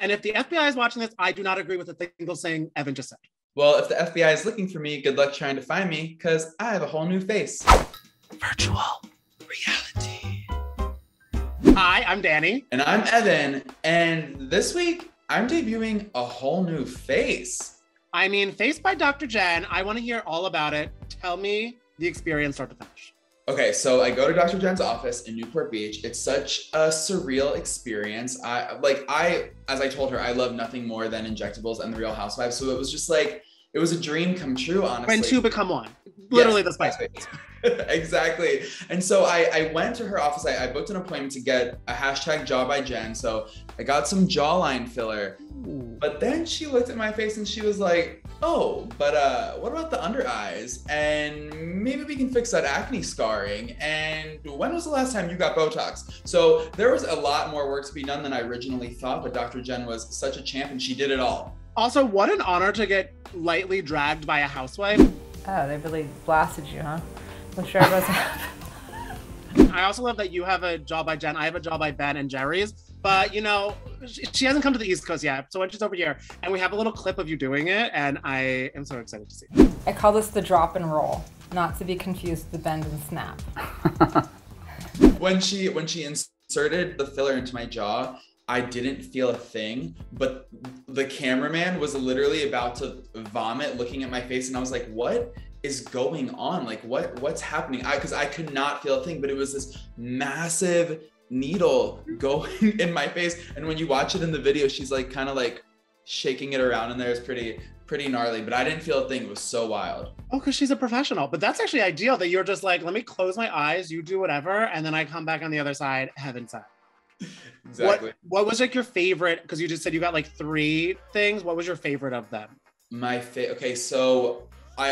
And if the FBI is watching this, I do not agree with the single thing Evan just said. Well, if the FBI is looking for me, good luck trying to find me, because I have a whole new face. Virtual reality. Hi, I'm Danny. And I'm Evan. And this week, I'm debuting a whole new face. I mean, Face by Dr. Jen. I want to hear all about it. Tell me the experience start to finish. Okay, so I go to Dr. Jen's office in Newport Beach. It's such a surreal experience. As I told her, I love nothing more than injectables and the Real Housewives. So it was just like, it was a dream come true, honestly. When two become one. Literally, yes, the spice. Exactly. And so I went to her office. I booked an appointment to get a hashtag jaw by Jen. So I got some jawline filler. Ooh. But then she looked at my face and she was like, oh, but what about the under eyes? And maybe we can fix that acne scarring. And when was the last time you got Botox? So there was a lot more work to be done than I originally thought, but Dr. Jen was such a champ and she did it all. Also, what an honor to get lightly dragged by a housewife. Oh, they really blasted you, huh? I'm sure it wasn't. I also love that you have a jaw by Jen. I have a jaw by Ben and Jerry's. But, you know, she hasn't come to the East Coast yet. So when she's over here, and we have a little clip of you doing it, and I am so excited to see it. I call this the drop and roll, not to be confused with the bend and snap. When she inserted the filler into my jaw, I didn't feel a thing, but the cameraman was literally about to vomit looking at my face, and I was like, what is going on? Like, what's happening? Because I could not feel a thing, but it was this massive needle going in my face. And when you watch it in the video, she's like kind of like shaking it around in there. It's pretty gnarly, but I didn't feel a thing. It was so wild. Oh, because she's a professional. But that's actually ideal that you're just like, let me close my eyes, you do whatever, and then I come back on the other side, heaven sent. Exactly. What was like your favorite? Because you just said you got like 3 things. What was your favorite of them? Okay, so I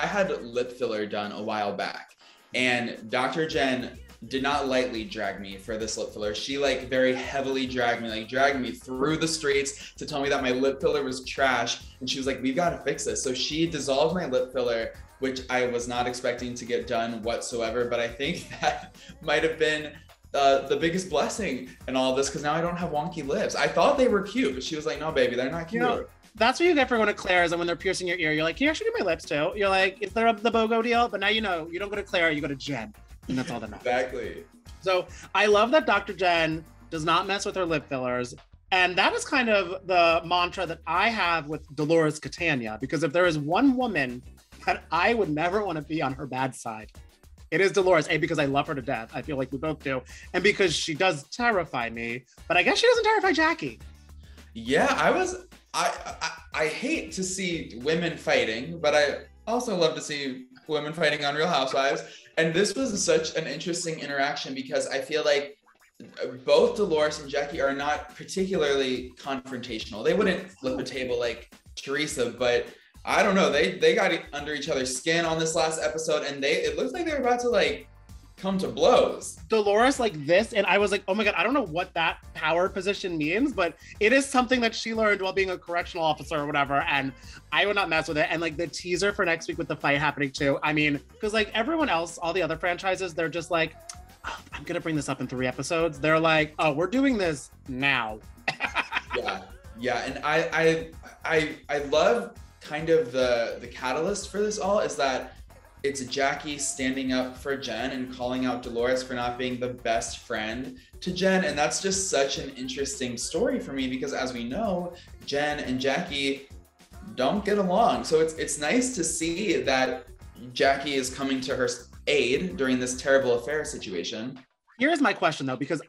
had lip filler done a while back, and Dr. Jen did not lightly drag me for this lip filler. She like very heavily dragged me through the streets to tell me that my lip filler was trash. And she was like, we've got to fix this. So she dissolved my lip filler, which I was not expecting to get done whatsoever. But I think that might have been the biggest blessing in all of this, because now I don't have wonky lips. I thought they were cute, but she was like, no, baby, they're not cute. You know, that's what you get for going to Claire's, and when they're piercing your ear, you're like, can you actually do my lips too? You're like, is there the BOGO deal? But now you know, you don't go to Claire, you go to Jen. And that's all that matters. Exactly. So I love that Dr. Jen does not mess with her lip fillers. And that is kind of the mantra that I have with Dolores Catania, because if there is one woman that I would never want to be on her bad side, it is Dolores. A, because I love her to death. I feel like we both do. And because she does terrify me, but I guess she doesn't terrify Jackie. Yeah, I hate to see women fighting, but I also love to see women fighting on Real Housewives. And this was such an interesting interaction because I feel like both Dolores and Jackie are not particularly confrontational. They wouldn't flip a table like Teresa, but I don't know. They got under each other's skin on this last episode, and it looked like they were about to like come to blows. Dolores like this, and I was like, oh my God, I don't know what that power position means, but it is something that she learned while being a correctional officer or whatever, and I would not mess with it. And like the teaser for next week with the fight happening too, I mean, because like everyone else, all the other franchises, they're just like, oh, I'm gonna bring this up in 3 episodes. They're like, oh, we're doing this now. Yeah, and I love kind of the catalyst for this all is that it's Jackie standing up for Jen and calling out Dolores for not being the best friend to Jen. And that's just such an interesting story for me because as we know, Jen and Jackie don't get along. So it's nice to see that Jackie is coming to her aid during this terrible affair situation. Here's my question though, because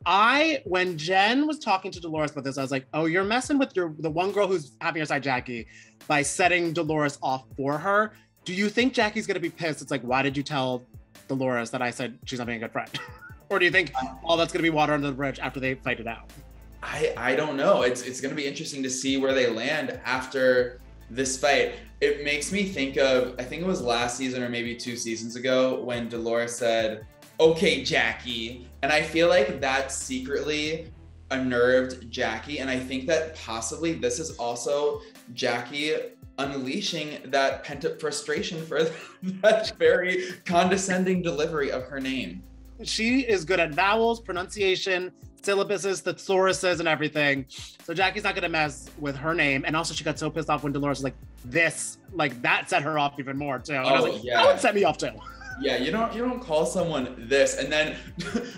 when Jen was talking to Dolores about this, I was like, oh, you're messing with the one girl who's having her side, Jackie, by setting Dolores off for her. Do you think Jackie's gonna be pissed? It's like, why did you tell Dolores that I said she's not being a good friend? Or do you think all that's gonna be water under the bridge after they fight it out? I don't know. It's gonna be interesting to see where they land after this fight. It makes me think of, I think it was last season or maybe 2 seasons ago when Dolores said, okay, Jackie. And I feel like that secretly unnerved Jackie. And I think that possibly this is also Jackie unleashing that pent-up frustration for that very condescending delivery of her name. she is good at vowels, pronunciation, syllabuses, thesauruses, and everything. So Jackie's not gonna mess with her name. And also she got so pissed off when Dolores was like, this, like that set her off even more too. And I was like, yeah. That would set me off too. Yeah, you don't call someone this. And then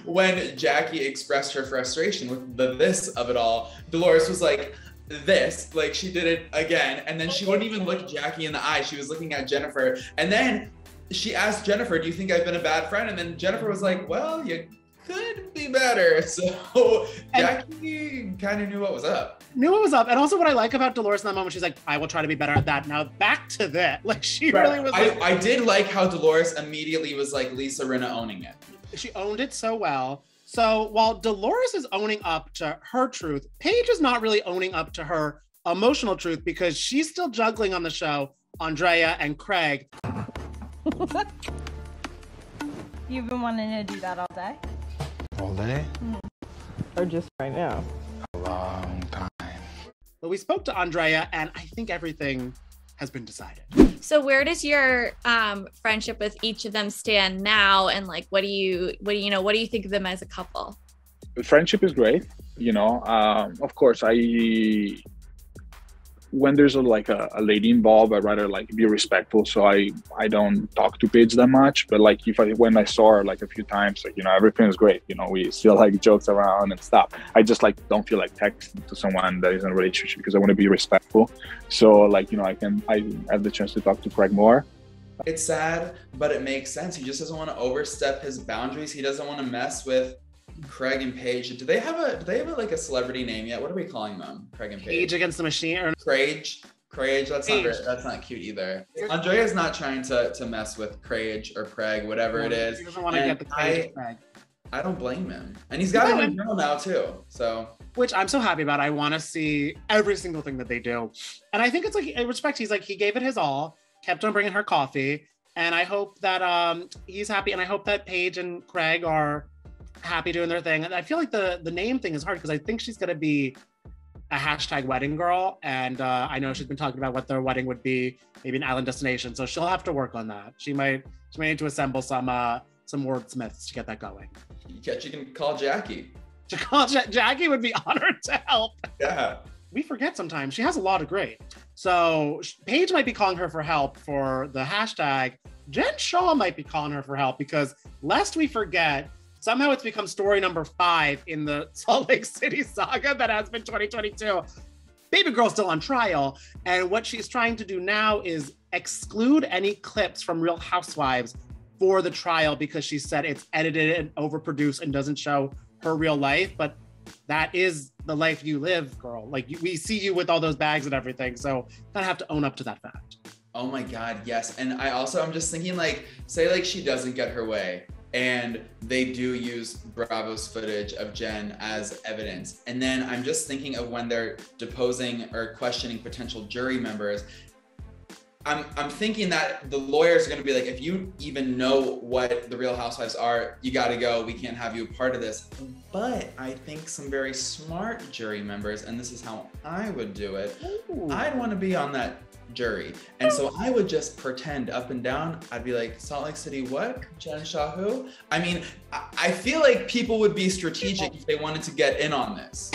when Jackie expressed her frustration with the this of it all, Dolores was like, this, like she did it again. And then she wouldn't even look Jackie in the eye. She was looking at Jennifer. And then she asked Jennifer, do you think I've been a bad friend? And then Jennifer was like, well, you could be better. So Jackie kind of knew what was up. And also what I like about Dolores in that moment, she's like, I will try to be better at that. Now back to that. Like she really was like, I did like how Dolores immediately was like Lisa Rinna owning it. She owned it so well. So while Dolores is owning up to her truth, Paige is not really owning up to her emotional truth because she's still juggling on the show Andrea and Craig. You've been wanting to do that all day? All day? Or just right now? A long time. But we spoke to Andrea and I think everything has been decided. So where does your friendship with each of them stand now? And like, what do you think of them as a couple? The friendship is great. You know, of course, when there's a lady involved, I'd rather like be respectful. So I don't talk to Paige that much, but like when I saw her like a few times, like, you know, everything is great. You know, we still like jokes around and stuff. I just like don't feel like texting to someone that is in a relationship because I want to be respectful. So like, you know, I have the chance to talk to Craig more. It's sad, but it makes sense. He just doesn't want to overstep his boundaries. He doesn't want to mess with Craig and Paige. Do they have like a celebrity name yet? What are we calling them? Craig and Paige. Paige against the machine. Or Craig. That's not cute either. Andrea's not trying to mess with Craig or Craig, whatever it is. He doesn't want to get the Craig. I don't blame him. And he's got a new girl now too. So which I'm so happy about. I want to see every single thing that they do. And I think it's like, in respect, he's like, he gave it his all, kept on bringing her coffee. And I hope that he's happy. And I hope that Paige and Craig are happy doing their thing. And I feel like the name thing is hard because I think she's going to be a hashtag wedding girl. And I know she's been talking about what their wedding would be, maybe an island destination. So she'll have to work on that. She might need to assemble some wordsmiths to get that going. Yeah, she can call Jackie. Jackie would be honored to help. Yeah. We forget sometimes. She has a lot of great. So Paige might be calling her for help for the hashtag. Jen Shah might be calling her for help because lest we forget, somehow it's become story number 5 in the Salt Lake City saga that has been 2022. Baby girl's still on trial. And what she's trying to do now is exclude any clips from Real Housewives for the trial because she said it's edited and overproduced and doesn't show her real life. But that is the life you live, girl. Like we see you with all those bags and everything. So I have to own up to that fact. Oh my God, yes. And I'm just thinking like, say like she doesn't get her way and they do use Bravo's footage of Jen as evidence. And then I'm just thinking of when they're deposing or questioning potential jury members. I'm thinking that the lawyers are going to be like, if you even know what the Real Housewives are, you got to go. We can't have you a part of this. But I think some very smart jury members, and this is how I would do it, I'd want to be on that jury. And so I would just pretend up and down. I'd be like, Salt Lake City, what? Jen Shah who? I mean, I feel like people would be strategic if they wanted to get in on this.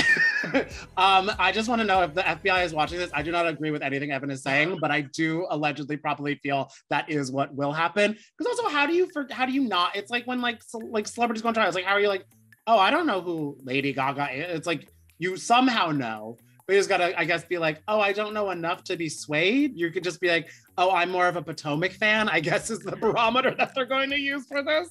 I just want to know if the FBI is watching this. I do not agree with anything Evan is saying, but I do allegedly probably feel that is what will happen. Because also, how do you not? It's like when like celebrities go on trial. It's like, how are you like, oh, I don't know who Lady Gaga is. It's like you somehow know. But you just gotta, I guess, be like, oh, I don't know enough to be swayed. You could just be like, oh, I'm more of a Potomac fan, I guess is the barometer that they're going to use for this.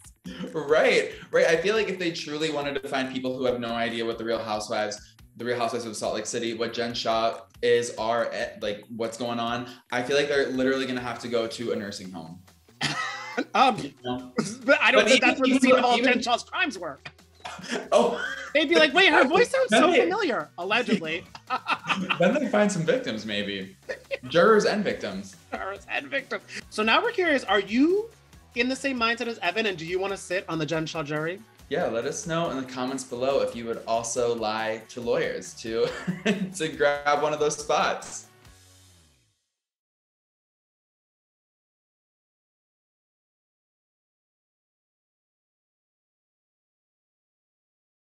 Right. I feel like if they truly wanted to find people who have no idea what the Real Housewives of Salt Lake City, what Jen Shah is, are, like what's going on, I feel like they're literally gonna have to go to a nursing home. But I don't think that's where the scene of all of Jen Shah's crimes were. Oh. They'd be like, wait, her voice sounds so familiar, allegedly. Then they find some victims, maybe. Jurors and victims. So now we're curious, are you in the same mindset as Evan, and do you want to sit on the Jen Shah jury? Yeah, let us know in the comments below if you would also lie to lawyers to grab one of those spots.